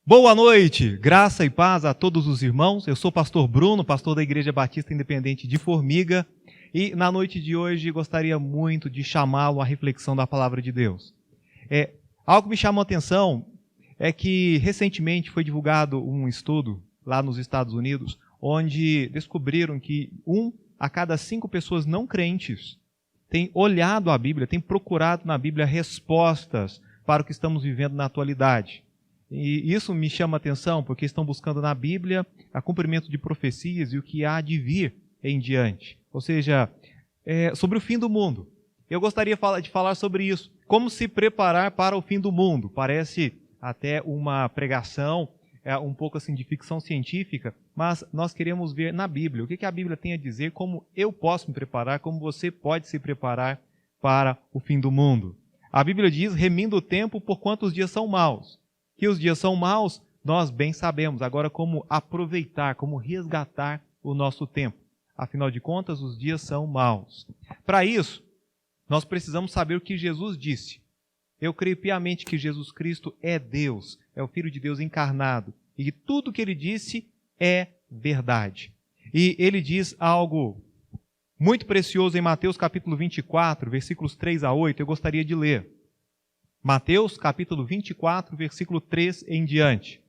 Boa noite, graça e paz a todos os irmãos. Eu sou o pastor Bruno, pastor da Igreja Batista Independente de Formiga, e na noite de hoje gostaria muito de chamá-lo à reflexão da palavra de Deus. Algo que me chamou a atenção é que recentemente foi divulgado um estudo lá nos Estados Unidos, onde descobriram que 1 a cada 5 pessoas não crentes tem olhado a Bíblia, tem procurado na Bíblia respostas para o que estamos vivendo na atualidade. E isso me chama a atenção porque estão buscando na Bíblia o cumprimento de profecias e o que há de vir em diante. Ou seja, sobre o fim do mundo. Eu gostaria de falar sobre isso. Como se preparar para o fim do mundo. Parece até uma pregação, um pouco assim de ficção científica, mas nós queremos ver na Bíblia. O que a Bíblia tem a dizer, como eu posso me preparar, como você pode se preparar para o fim do mundo. A Bíblia diz, remindo o tempo, porquanto os dias são maus. Que os dias são maus, nós bem sabemos. Agora, como aproveitar, como resgatar o nosso tempo. Afinal de contas, os dias são maus. Para isso, nós precisamos saber o que Jesus disse. Eu creio piamente que Jesus Cristo é Deus, é o Filho de Deus encarnado. E que tudo o que ele disse é verdade. E ele diz algo muito precioso em Mateus capítulo 24, versículos 3 a 8. Eu gostaria de ler. Mateus capítulo 24, versículo 3 em diante.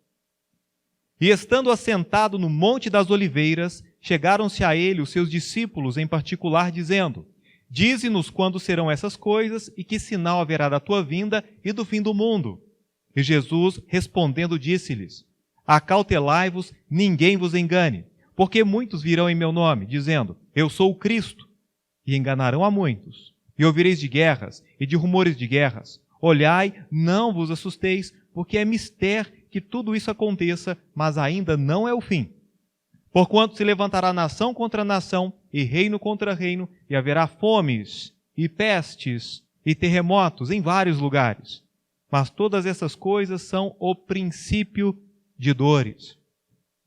E estando assentado no Monte das Oliveiras, chegaram-se a ele os seus discípulos em particular, dizendo: Dize-nos quando serão essas coisas e que sinal haverá da tua vinda e do fim do mundo. E Jesus, respondendo, disse-lhes: Acautelai-vos, ninguém vos engane, porque muitos virão em meu nome, dizendo: Eu sou o Cristo, e enganarão a muitos. E ouvireis de guerras e de rumores de guerras. Olhai, não vos assusteis, porque é mister que tudo isso aconteça, mas ainda não é o fim. Porquanto se levantará nação contra nação, e reino contra reino, e haverá fomes, e pestes, e terremotos em vários lugares. Mas todas essas coisas são o princípio de dores.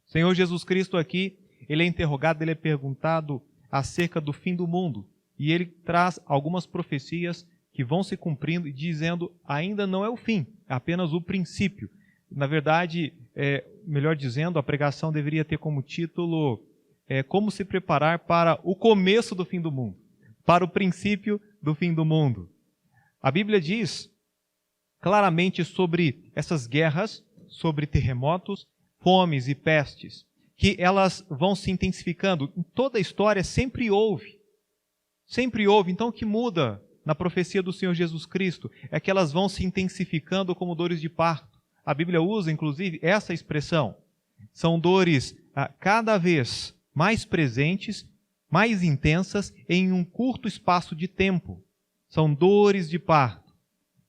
O Senhor Jesus Cristo aqui, ele é interrogado, ele é perguntado acerca do fim do mundo. E ele traz algumas profecias que vão se cumprindo e dizendo, ainda não é o fim, é apenas o princípio. Na verdade, melhor dizendo, a pregação deveria ter como título como se preparar para o começo do fim do mundo, para o princípio do fim do mundo. A Bíblia diz claramente sobre essas guerras, sobre terremotos, fomes e pestes, que elas vão se intensificando. Em toda a história sempre houve. Sempre houve. Então o que muda na profecia do Senhor Jesus Cristo é que elas vão se intensificando como dores de parto. A Bíblia usa, inclusive, essa expressão. São dores cada vez mais presentes, mais intensas, em um curto espaço de tempo. São dores de parto.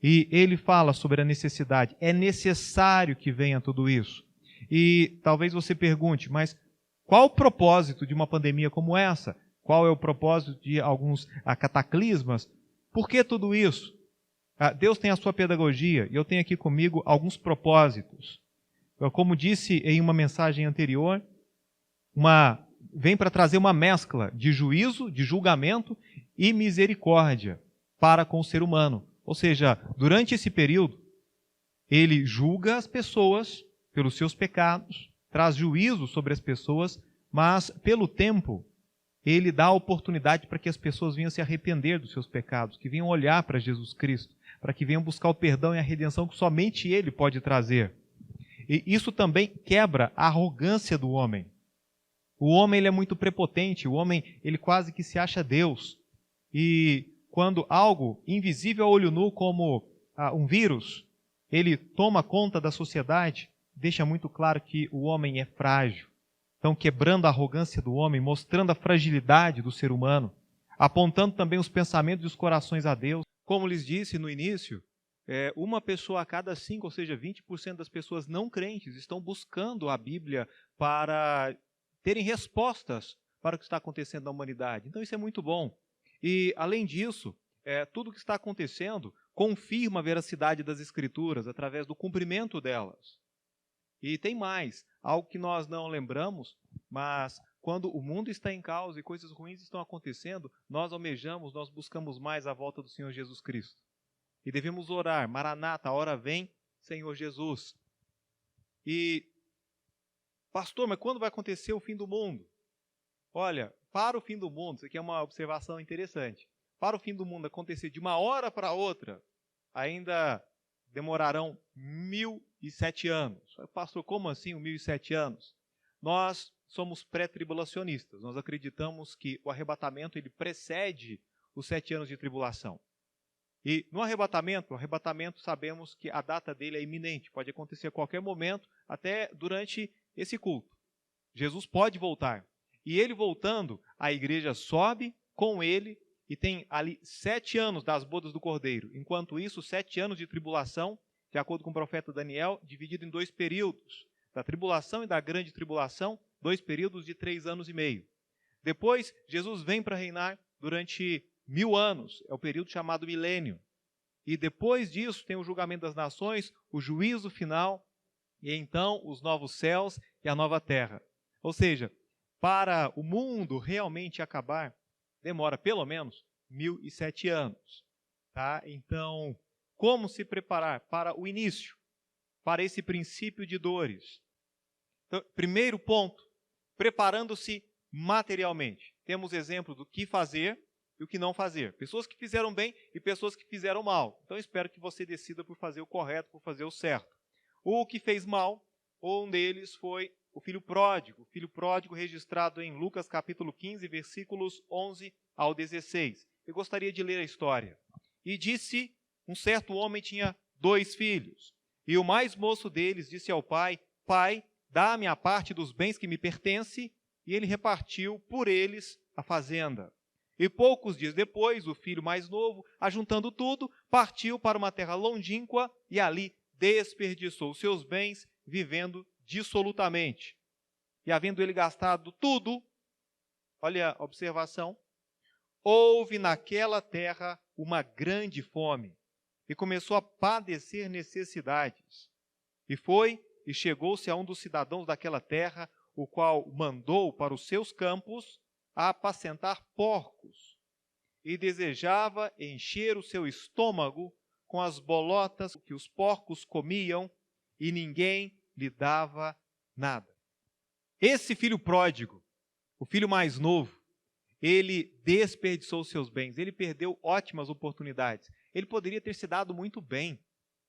E ele fala sobre a necessidade. É necessário que venha tudo isso. E talvez você pergunte, mas qual o propósito de uma pandemia como essa? Qual é o propósito de alguns cataclismas? Por que tudo isso? Deus tem a sua pedagogia e eu tenho aqui comigo alguns propósitos. Como disse em uma mensagem anterior, vem para trazer uma mescla de juízo, de julgamento e misericórdia para com o ser humano. Ou seja, durante esse período, ele julga as pessoas pelos seus pecados, traz juízo sobre as pessoas, mas pelo tempo, ele dá a oportunidade para que as pessoas venham se arrepender dos seus pecados, que venham olhar para Jesus Cristo, para que venham buscar o perdão e a redenção que somente Ele pode trazer. E isso também quebra a arrogância do homem. O homem ele é muito prepotente, o homem ele quase que se acha Deus. E quando algo invisível a olho nu, como um vírus, ele toma conta da sociedade, deixa muito claro que o homem é frágil. Então, quebrando a arrogância do homem, mostrando a fragilidade do ser humano, apontando também os pensamentos e os corações a Deus. Como lhes disse no início, uma pessoa a cada 5, ou seja, 20% das pessoas não crentes estão buscando a Bíblia para terem respostas para o que está acontecendo na humanidade. Então, isso é muito bom. E, além disso, tudo o que está acontecendo confirma a veracidade das Escrituras através do cumprimento delas. E tem mais, algo que nós não lembramos, mas quando o mundo está em caos e coisas ruins estão acontecendo, nós almejamos, nós buscamos mais a volta do Senhor Jesus Cristo. E devemos orar, Maranata, a hora vem, Senhor Jesus. E, pastor, mas quando vai acontecer o fim do mundo? Olha, para o fim do mundo, isso aqui é uma observação interessante. Para o fim do mundo acontecer de uma hora para outra, ainda demorarão 1007 anos. Pastor, como assim 1007 anos? Nós somos pré-tribulacionistas. Nós acreditamos que o arrebatamento ele precede os 7 anos de tribulação. E no arrebatamento sabemos que a data dele é iminente. Pode acontecer a qualquer momento, até durante esse culto. Jesus pode voltar. E ele voltando, a igreja sobe com ele e tem ali 7 anos das bodas do Cordeiro. Enquanto isso, 7 anos de tribulação, de acordo com o profeta Daniel, dividido em 2 períodos. Da tribulação e da grande tribulação, 2 períodos de 3 anos e meio. Depois, Jesus vem para reinar durante 1000 anos, é o período chamado milênio. E depois disso tem o julgamento das nações, o juízo final, e então os novos céus e a nova terra. Ou seja, para o mundo realmente acabar, demora pelo menos 1007 anos. Tá? Então, como se preparar para o início, para esse princípio de dores? Então, primeiro ponto, preparando-se materialmente. Temos exemplo do que fazer e o que não fazer. Pessoas que fizeram bem e pessoas que fizeram mal. Então, espero que você decida por fazer o correto, por fazer o certo. O que fez mal, um deles foi o filho pródigo. O filho pródigo registrado em Lucas capítulo 15, versículos 11 ao 16. Eu gostaria de ler a história. E disse, um certo homem tinha 2 filhos. E o mais moço deles disse ao pai, Pai, dá-me a parte dos bens que me pertence. E ele repartiu por eles a fazenda. E poucos dias depois, o filho mais novo, ajuntando tudo, partiu para uma terra longínqua e ali desperdiçou seus bens, vivendo dissolutamente. E havendo ele gastado tudo, olha a observação, houve naquela terra uma grande fome, e começou a padecer necessidades. E foi e chegou-se a um dos cidadãos daquela terra, o qual mandou para os seus campos a apacentar porcos, e desejava encher o seu estômago com as bolotas que os porcos comiam, e ninguém lhe dava nada. Esse filho pródigo, o filho mais novo, ele desperdiçou seus bens, ele perdeu ótimas oportunidades. Ele poderia ter se dado muito bem,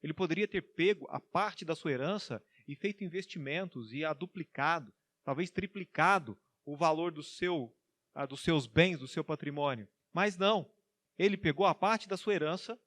ele poderia ter pego a parte da sua herança e feito investimentos e a duplicado, talvez triplicado o valor dos seus bens, do seu patrimônio. Mas não, ele pegou a parte da sua herança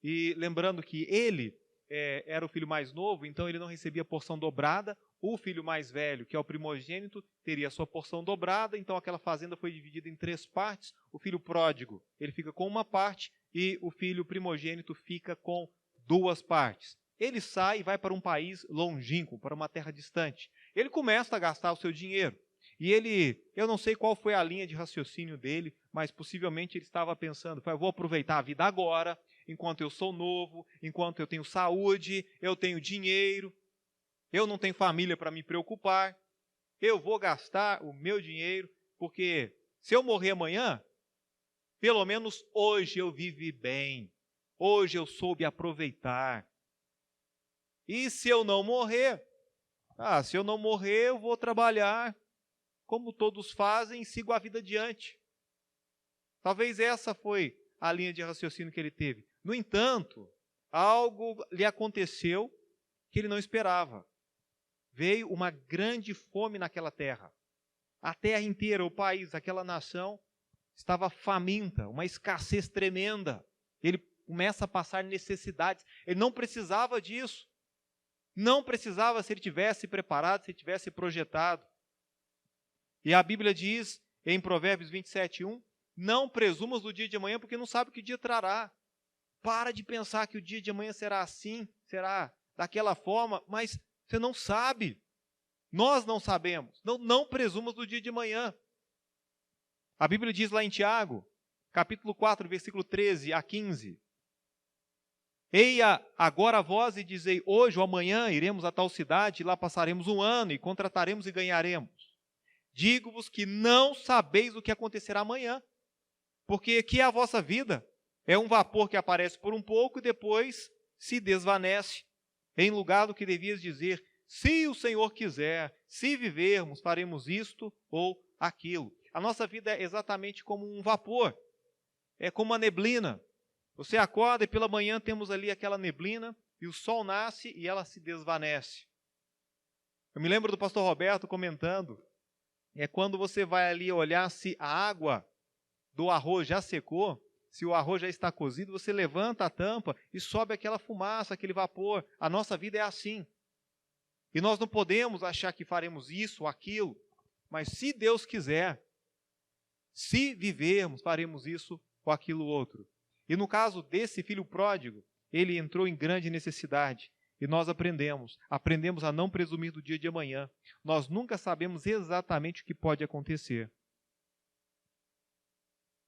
e lembrando que ele era o filho mais novo, então ele não recebia porção dobrada. O filho mais velho, que é o primogênito, teria a sua porção dobrada, então aquela fazenda foi dividida em 3 partes. O filho pródigo, ele fica com uma parte e o filho primogênito fica com 2 partes. Ele sai e vai para um país longínquo, para uma terra distante. Ele começa a gastar o seu dinheiro. E eu não sei qual foi a linha de raciocínio dele, mas possivelmente ele estava pensando, eu vou aproveitar a vida agora, enquanto eu sou novo, enquanto eu tenho saúde, eu tenho dinheiro, eu não tenho família para me preocupar, eu vou gastar o meu dinheiro, porque se eu morrer amanhã, pelo menos hoje eu vivi bem, hoje eu soube aproveitar. E se eu não morrer, se eu não morrer eu vou trabalhar, como todos fazem, e sigo a vida adiante. Talvez essa foi a linha de raciocínio que ele teve. No entanto, algo lhe aconteceu que ele não esperava. Veio uma grande fome naquela terra. A terra inteira, o país, aquela nação, estava faminta, uma escassez tremenda. Ele começa a passar necessidades. Ele não precisava disso. Não precisava se ele tivesse preparado, se ele tivesse projetado. E a Bíblia diz, em Provérbios 27:1, não presumas do dia de amanhã, porque não sabe o que o dia trará. Para de pensar que o dia de amanhã será assim, será daquela forma, mas você não sabe. Nós não sabemos. Não presumas do dia de amanhã. A Bíblia diz lá em Tiago, capítulo 4, versículo 13 a 15. Eia agora vós e dizei, hoje ou amanhã iremos a tal cidade, e lá passaremos um ano, e contrataremos e ganharemos. Digo-vos que não sabeis o que acontecerá amanhã, porque que é a vossa vida? É um vapor que aparece por um pouco e depois se desvanece. Em lugar do que devias dizer, se o Senhor quiser, se vivermos, faremos isto ou aquilo. A nossa vida é exatamente como um vapor, é como uma neblina. Você acorda e pela manhã temos ali aquela neblina e o sol nasce e ela se desvanece. Eu me lembro do pastor Roberto comentando, quando você vai ali olhar se a água do arroz já secou, se o arroz já está cozido, você levanta a tampa e sobe aquela fumaça, aquele vapor. A nossa vida é assim. E nós não podemos achar que faremos isso ou aquilo, mas se Deus quiser, se vivermos, faremos isso ou aquilo outro. E no caso desse filho pródigo, ele entrou em grande necessidade. E nós aprendemos a não presumir do dia de amanhã. Nós nunca sabemos exatamente o que pode acontecer.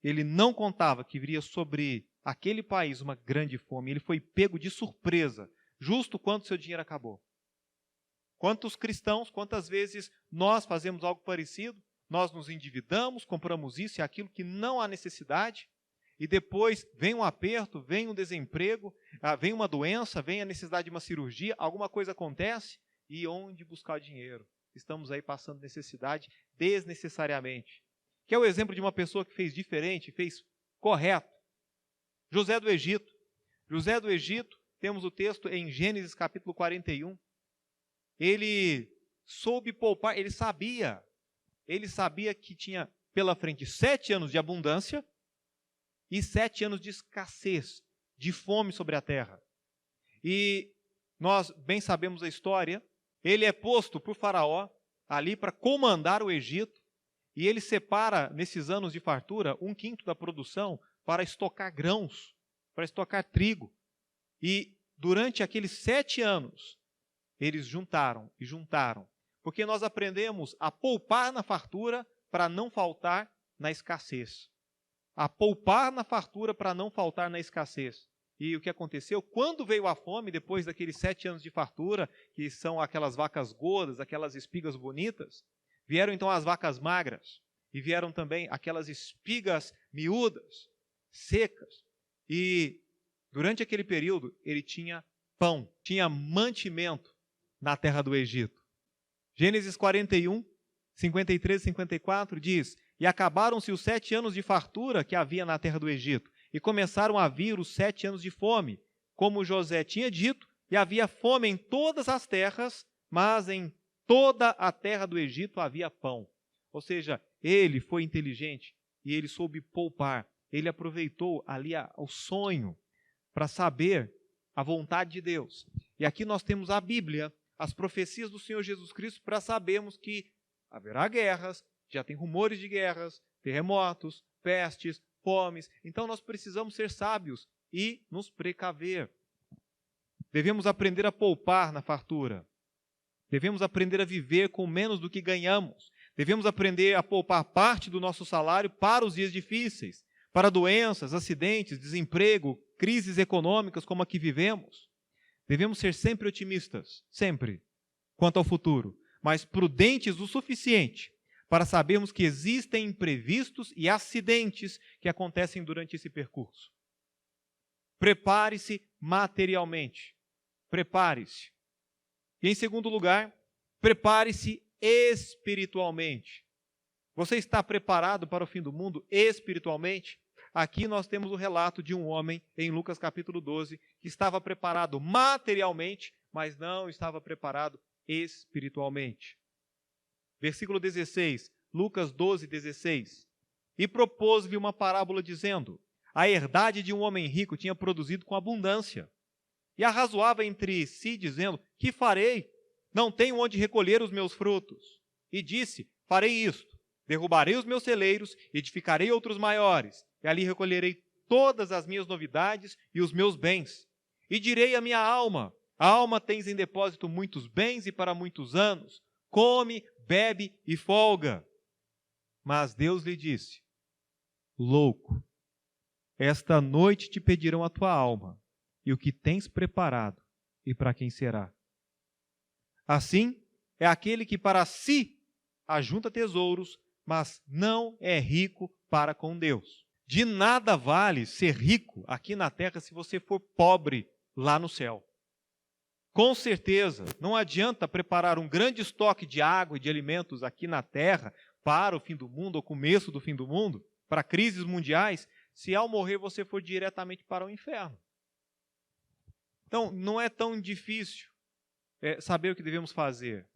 Ele não contava que viria sobre aquele país uma grande fome. Ele foi pego de surpresa, justo quando seu dinheiro acabou. Quantos cristãos, quantas vezes nós fazemos algo parecido? Nós nos endividamos, compramos isso e aquilo que não há necessidade, e depois vem um aperto, vem um desemprego, vem uma doença, vem a necessidade de uma cirurgia, alguma coisa acontece, e onde buscar dinheiro? Estamos aí passando necessidade desnecessariamente. Que é o exemplo de uma pessoa que fez diferente, fez correto. José do Egito. José do Egito, temos o texto em Gênesis capítulo 41. Ele soube poupar, ele sabia que tinha pela frente 7 anos de abundância e 7 anos de escassez, de fome sobre a terra. E nós bem sabemos a história, ele é posto por Faraó ali para comandar o Egito, e ele separa, nesses anos de fartura, 1/5 da produção para estocar grãos, para estocar trigo. E durante aqueles 7 anos, eles juntaram e juntaram. Porque nós aprendemos a poupar na fartura para não faltar na escassez. A poupar na fartura para não faltar na escassez. E o que aconteceu? Quando veio a fome, depois daqueles 7 anos de fartura, que são aquelas vacas gordas, aquelas espigas bonitas, vieram então as vacas magras, e vieram também aquelas espigas miúdas, secas. E durante aquele período, ele tinha pão, tinha mantimento na terra do Egito. Gênesis 41, 53 e 54 diz: E acabaram-se os 7 anos de fartura que havia na terra do Egito, e começaram a vir os 7 anos de fome, como José tinha dito, e havia fome em todas as terras, mas em toda a terra do Egito havia pão. Ou seja, ele foi inteligente e ele soube poupar. Ele aproveitou ali o sonho para saber a vontade de Deus. E aqui nós temos a Bíblia, as profecias do Senhor Jesus Cristo, para sabermos que haverá guerras, já tem rumores de guerras, terremotos, pestes, fomes. Então nós precisamos ser sábios e nos precaver. Devemos aprender a poupar na fartura. Devemos aprender a viver com menos do que ganhamos. Devemos aprender a poupar parte do nosso salário para os dias difíceis, para doenças, acidentes, desemprego, crises econômicas como a que vivemos. Devemos ser sempre otimistas, sempre, quanto ao futuro, mas prudentes o suficiente para sabermos que existem imprevistos e acidentes que acontecem durante esse percurso. Prepare-se materialmente. Prepare-se. E em segundo lugar, prepare-se espiritualmente. Você está preparado para o fim do mundo espiritualmente? Aqui nós temos o relato de um homem, em Lucas capítulo 12, que estava preparado materialmente, mas não estava preparado espiritualmente. Versículo 16, Lucas 12, 16. E propôs-lhe uma parábola dizendo: a herdade de um homem rico tinha produzido com abundância. E arrazoava entre si, dizendo: que farei? Não tenho onde recolher os meus frutos. E disse: farei isto: derrubarei os meus celeiros, edificarei outros maiores, e ali recolherei todas as minhas novidades e os meus bens. E direi à minha alma: alma, tens em depósito muitos bens e para muitos anos. Come, bebe e folga. Mas Deus lhe disse: louco, esta noite te pedirão a tua alma, e o que tens preparado, e para quem será? Assim, é aquele que para si ajunta tesouros, mas não é rico para com Deus. De nada vale ser rico aqui na terra se você for pobre lá no céu. Com certeza, não adianta preparar um grande estoque de água e de alimentos aqui na Terra para o fim do mundo, ou começo do fim do mundo, para crises mundiais, se ao morrer você for diretamente para o inferno. Então, não é tão difícil saber o que devemos fazer.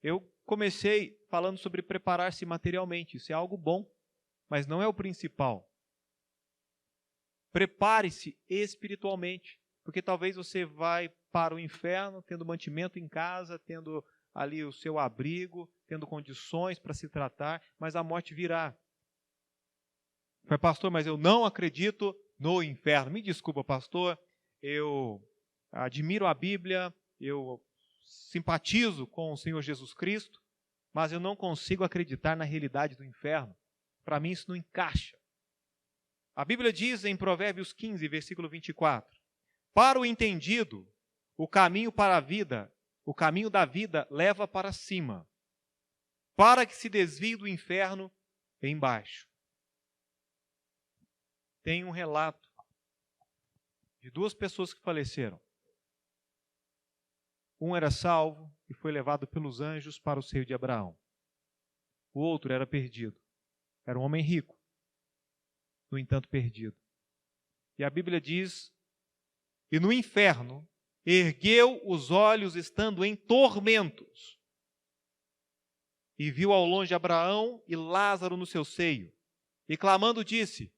Eu comecei falando sobre preparar-se materialmente, isso é algo bom, mas não é o principal. Prepare-se espiritualmente, porque talvez você vai para o inferno tendo mantimento em casa, tendo ali o seu abrigo, tendo condições para se tratar, mas a morte virá. Foi, pastor, mas eu não acredito no inferno. Me desculpa, pastor, eu admiro a Bíblia, eu simpatizo com o Senhor Jesus Cristo, mas eu não consigo acreditar na realidade do inferno. Para mim isso não encaixa. A Bíblia diz em Provérbios 15, versículo 24, para o entendido, o caminho para a vida, o caminho da vida leva para cima, para que se desvie do inferno embaixo. Tem um relato de duas pessoas que faleceram. Um era salvo e foi levado pelos anjos para o seio de Abraão. O outro era perdido. Era um homem rico, no entanto perdido. E a Bíblia diz, e no inferno ergueu os olhos estando em tormentos, e viu ao longe Abraão e Lázaro no seu seio, e clamando disse,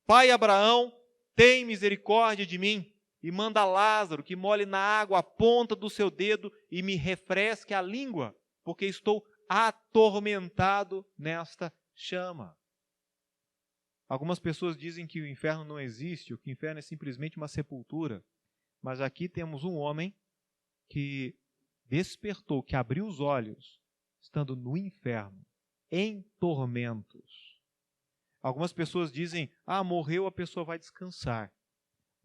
Pai Abraão, tem misericórdia de mim, e manda Lázaro que molhe na água a ponta do seu dedo e me refresque a língua, porque estou atormentado nesta chama. Algumas pessoas dizem que o inferno não existe, ou que o inferno é simplesmente uma sepultura. Mas aqui temos um homem que despertou, que abriu os olhos, estando no inferno, em tormentos. Algumas pessoas dizem, morreu, a pessoa vai descansar.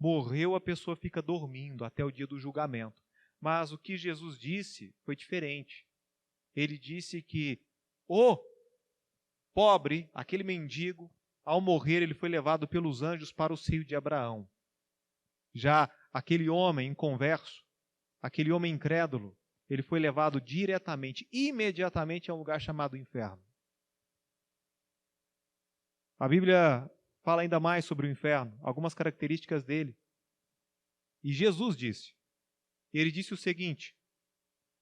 Morreu, a pessoa fica dormindo até o dia do julgamento. Mas o que Jesus disse foi diferente. Ele disse que o pobre, aquele mendigo, ao morrer, ele foi levado pelos anjos para o seio de Abraão. Já aquele homem inconverso, aquele homem incrédulo, ele foi levado diretamente, imediatamente a um lugar chamado inferno. A Bíblia fala ainda mais sobre o inferno, algumas características dele. E Jesus disse, ele disse o seguinte,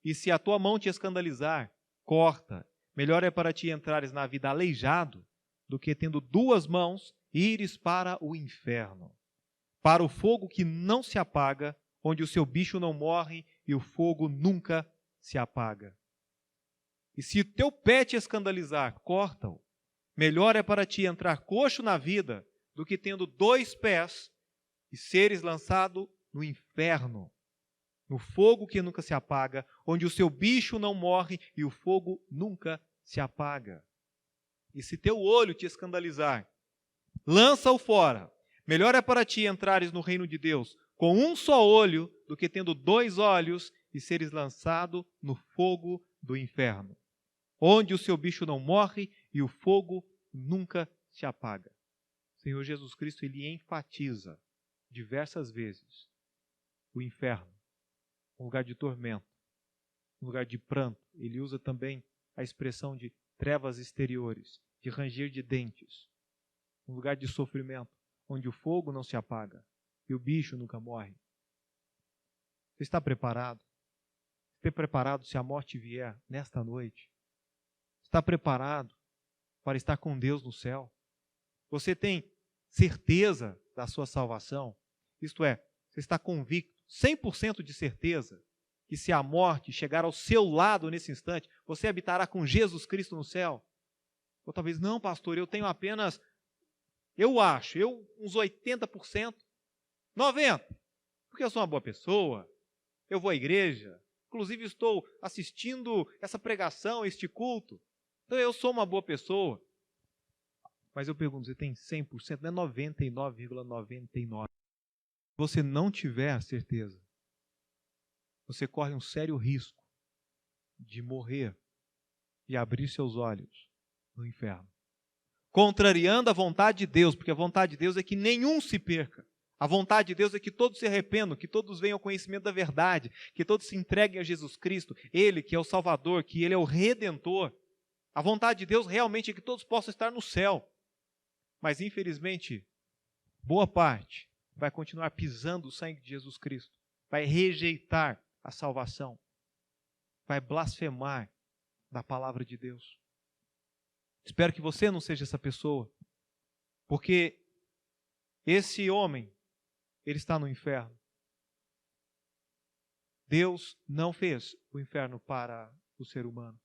e se a tua mão te escandalizar, corta, melhor é para ti entrares na vida aleijado, do que tendo duas mãos, ires para o inferno, para o fogo que não se apaga, onde o seu bicho não morre e o fogo nunca se apaga. E se o teu pé te escandalizar, corta-o. Melhor é para ti entrar coxo na vida, do que tendo dois pés e seres lançado no inferno, no fogo que nunca se apaga, onde o seu bicho não morre e o fogo nunca se apaga. E se teu olho te escandalizar, lança-o fora. Melhor é para ti entrares no reino de Deus com um só olho, do que tendo dois olhos e seres lançado no fogo do inferno, onde o seu bicho não morre e o fogo nunca se apaga. O Senhor Jesus Cristo, ele enfatiza diversas vezes o inferno, um lugar de tormento, um lugar de pranto. Ele usa também a expressão de trevas exteriores, de ranger de dentes, um lugar de sofrimento, onde o fogo não se apaga e o bicho nunca morre. Você está preparado? Está preparado se a morte vier nesta noite? Está preparado para estar com Deus no céu? Você tem certeza da sua salvação? Isto é, você está convicto, 100% de certeza, que se a morte chegar ao seu lado nesse instante, você habitará com Jesus Cristo no céu? Ou talvez, não, pastor, eu tenho apenas, uns 80%, 90%, porque eu sou uma boa pessoa, eu vou à igreja, inclusive estou assistindo essa pregação, este culto, então eu sou uma boa pessoa. Mas eu pergunto, você tem 100%, não é 99,99%. Se você não tiver certeza, você corre um sério risco de morrer e abrir seus olhos no inferno, contrariando a vontade de Deus, porque a vontade de Deus é que nenhum se perca, A vontade de Deus é que todos se arrependam, que todos venham ao conhecimento da verdade, que todos se entreguem a Jesus Cristo, Ele que é o Salvador, que Ele é o Redentor. A vontade de Deus realmente é que todos possam estar no céu. Mas, infelizmente, boa parte vai continuar pisando o sangue de Jesus Cristo, vai rejeitar a salvação, vai blasfemar da palavra de Deus. Espero que você não seja essa pessoa, porque esse homem, ele está no inferno. Deus não fez o inferno para o ser humano.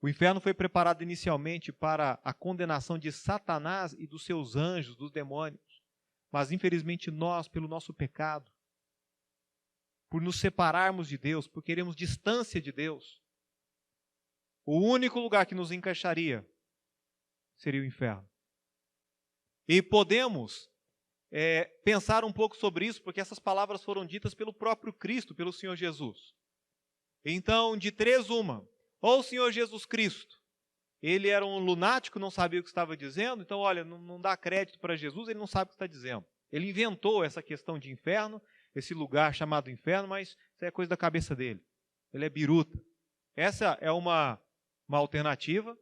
O inferno foi preparado inicialmente para a condenação de Satanás e dos seus anjos, dos demônios. Mas, infelizmente, nós, pelo nosso pecado, por nos separarmos de Deus, por queremos distância de Deus, o único lugar que nos encaixaria seria o inferno. E podemos pensar um pouco sobre isso, porque essas palavras foram ditas pelo próprio Cristo, pelo Senhor Jesus. Então, de três, uma. Ou o Senhor Jesus Cristo, ele era um lunático, não sabia o que estava dizendo, então, olha, não dá crédito para Jesus, ele não sabe o que está dizendo. Ele inventou essa questão de inferno, esse lugar chamado inferno, mas isso é coisa da cabeça dele. Ele é biruta. Essa é uma alternativa.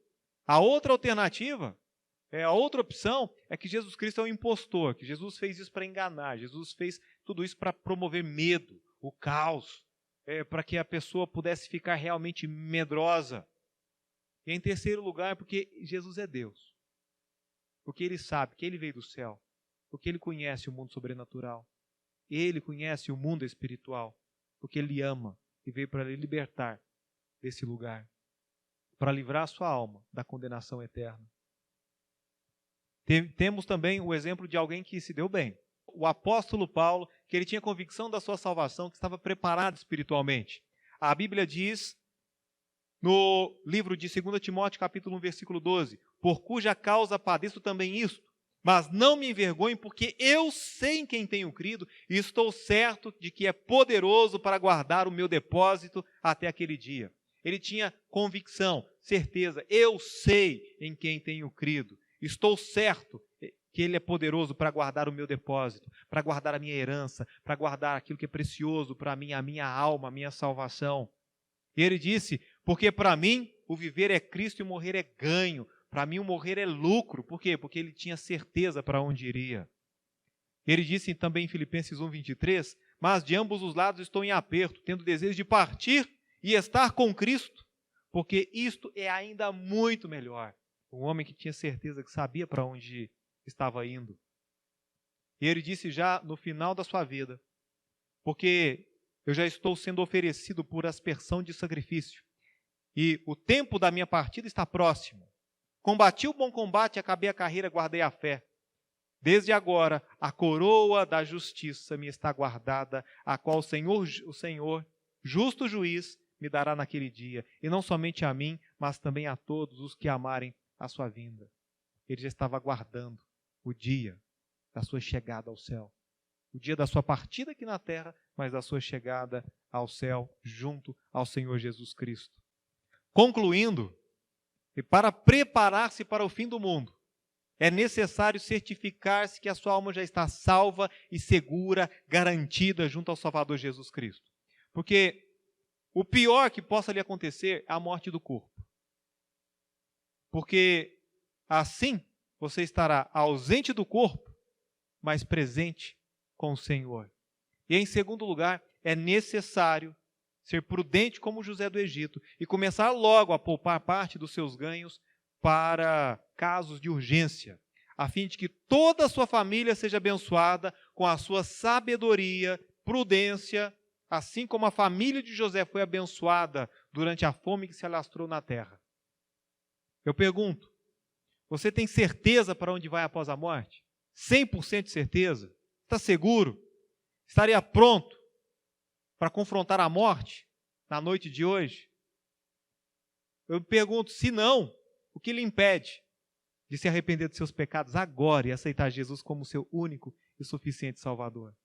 A outra alternativa, a outra opção, é que Jesus Cristo é um impostor, que Jesus fez isso para enganar, Jesus fez tudo isso para promover medo, o caos, para que a pessoa pudesse ficar realmente medrosa. E em terceiro lugar, porque Jesus é Deus. Porque Ele sabe que Ele veio do céu. Porque Ele conhece o mundo sobrenatural. Ele conhece o mundo espiritual. Porque Ele ama e veio para lhe libertar desse lugar. Para livrar a sua alma da condenação eterna. Temos também o exemplo de alguém que se deu bem. O apóstolo Paulo, que ele tinha convicção da sua salvação, que estava preparado espiritualmente. A Bíblia diz, no livro de 2 Timóteo, capítulo 1, versículo 12, por cuja causa padeço também isto, mas não me envergonho, porque eu sei em quem tenho crido, e estou certo de que é poderoso para guardar o meu depósito até aquele dia. Ele tinha convicção, certeza, eu sei em quem tenho crido, estou certo que Ele é poderoso para guardar o meu depósito, para guardar a minha herança, para guardar aquilo que é precioso para mim, a minha alma, a minha salvação. E ele disse, porque para mim o viver é Cristo e o morrer é ganho. Para mim o morrer é lucro. Por quê? Porque ele tinha certeza para onde iria. Ele disse também em Filipenses 1:23, mas de ambos os lados estou em aperto, tendo desejo de partir e estar com Cristo, porque isto é ainda muito melhor. Um homem que tinha certeza, que sabia para onde estava indo. E ele disse já no final da sua vida, porque eu já estou sendo oferecido por aspersão de sacrifício, e o tempo da minha partida está próximo. Combati o bom combate, acabei a carreira, guardei a fé. Desde agora, a coroa da justiça me está guardada, a qual o Senhor, justo juiz, me dará naquele dia, e não somente a mim, mas também a todos os que amarem a sua vinda. Ele já estava aguardando o dia da sua chegada ao céu. O dia da sua partida aqui na terra, mas da sua chegada ao céu, junto ao Senhor Jesus Cristo. Concluindo, e para preparar-se para o fim do mundo, é necessário certificar-se que a sua alma já está salva e segura, garantida junto ao Salvador Jesus Cristo. Porque o pior que possa lhe acontecer é a morte do corpo. Porque assim você estará ausente do corpo, mas presente com o Senhor. E em segundo lugar, é necessário ser prudente como José do Egito e começar logo a poupar parte dos seus ganhos para casos de urgência, a fim de que toda a sua família seja abençoada com a sua sabedoria, prudência, assim como a família de José foi abençoada durante a fome que se alastrou na terra. Eu pergunto, você tem certeza para onde vai após a morte? 100% de certeza? Está seguro? Estaria pronto para confrontar a morte na noite de hoje? Eu me pergunto, se não, o que lhe impede de se arrepender dos seus pecados agora e aceitar Jesus como seu único e suficiente Salvador?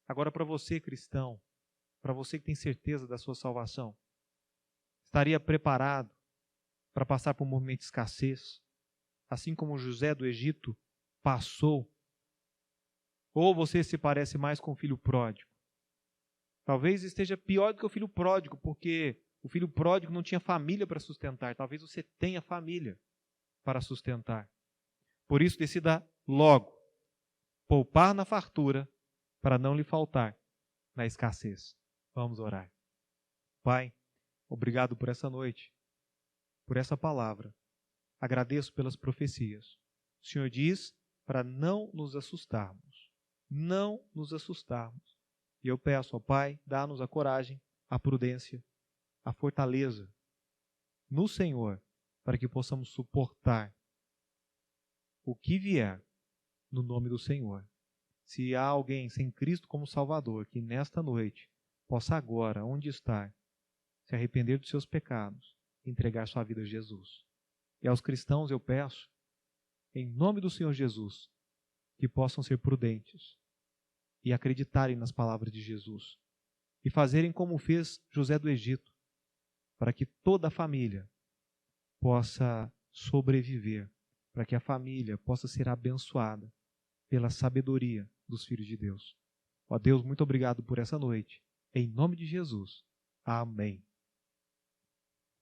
Agora, para você, cristão, para você que tem certeza da sua salvação, estaria preparado para passar por um momento de escassez, assim como José do Egito passou Ou você se parece mais com o filho pródigo. Talvez esteja pior do que o filho pródigo, porque o filho pródigo não tinha família para sustentar. Talvez você tenha família para sustentar. Por isso, decida logo poupar na fartura para não lhe faltar na escassez. Vamos orar. Pai, obrigado por essa noite, por essa palavra. Agradeço pelas profecias. O Senhor diz para não nos assustarmos. Não nos assustarmos. E eu peço, ó Pai, dá-nos a coragem, a prudência, a fortaleza no Senhor, para que possamos suportar o que vier no nome do Senhor. Se há alguém sem Cristo como Salvador, que nesta noite possa agora, onde estar, se arrepender dos seus pecados e entregar sua vida a Jesus. E aos cristãos eu peço, em nome do Senhor Jesus, que possam ser prudentes e acreditarem nas palavras de Jesus e fazerem como fez José do Egito, para que toda a família possa sobreviver, para que a família possa ser abençoada pela sabedoria dos filhos de Deus. Ó Deus, muito obrigado por essa noite. Em nome de Jesus. Amém.